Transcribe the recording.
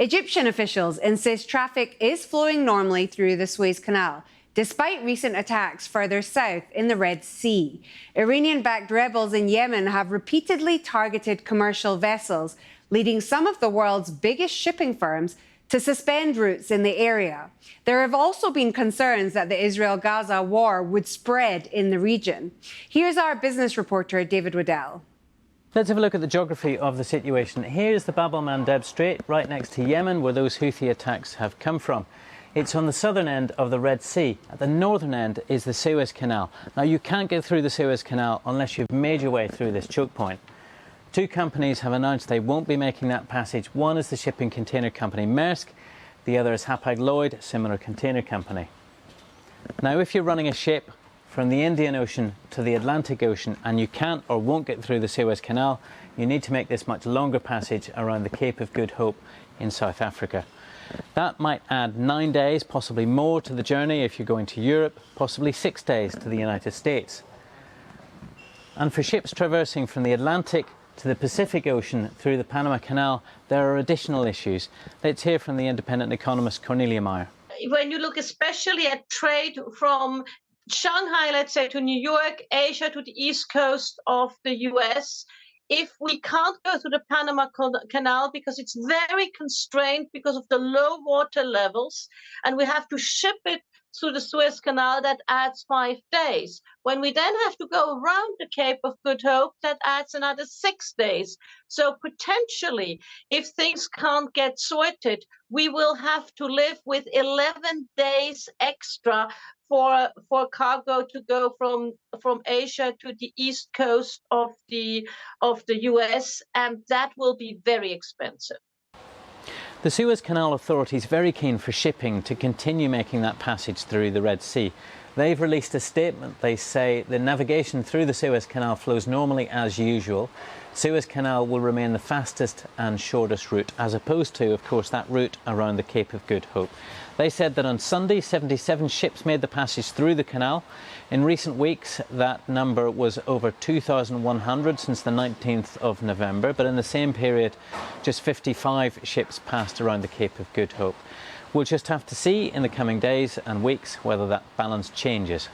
Egyptian officials insist traffic is flowing normally through the Suez Canal, despite recent attacks further south in the Red Sea. Iranian-backed rebels in Yemen have repeatedly targeted commercial vessels, leading some of the world's biggest shipping firms to suspend routes in the area. There have also been concerns that the Israel-Gaza war would spread in the region. Here's our business reporter, David Waddell. Let's have a look at the geography of the situation. Here's the Babel-el-Mandeb Strait, right next to Yemen, where those Houthi attacks have come from. It's on the southern end of the Red Sea. At the northern end is the Suez Canal. Now, you can't get through the Suez Canal unless you've made your way through this choke point. Two companies have announced they won't be making that passage. One is the shipping container company Maersk. The other is Hapag-Lloyd, a similar container company. Now, if you're running a ship from the Indian Ocean to the Atlantic Ocean and you can't or won't get through the Suez Canal, you need to make this much longer passage around the Cape of Good Hope in South Africa. That might add 9 days, possibly more, to the journey if you're going to Europe, possibly 6 days to the United States. And for ships traversing from the Atlantic to the Pacific Ocean through the Panama Canal, there are additional issues. Let's hear from the independent economist Cornelia Meyer. When you look especially at trade from Shanghai, let's say, to New York, Asia to the east coast of the US, if we can't go through the Panama Canal because it's very constrained because of the low water levels, and we have to ship it through the Suez Canal, that adds 5 days. When we then have to go around the Cape of Good Hope, that adds another 6 days. So potentially, if things can't get sorted, we will have to live with 11 days extra for cargo to go from Asia to the east coast of the US, and that will be very expensive. The Suez Canal Authority is very keen for shipping to continue making that passage through the Red Sea. They've released a statement. They say the navigation through the Suez Canal flows normally as usual. Suez Canal will remain the fastest and shortest route, as opposed to, of course, that route around the Cape of Good Hope. They said that on Sunday, 77 ships made the passage through the canal. In recent weeks, that number was over 2,100 since the 19th of November, but in the same period, just 55 ships passed around the Cape of Good Hope. We'll just have to see in the coming days and weeks whether that balance changes.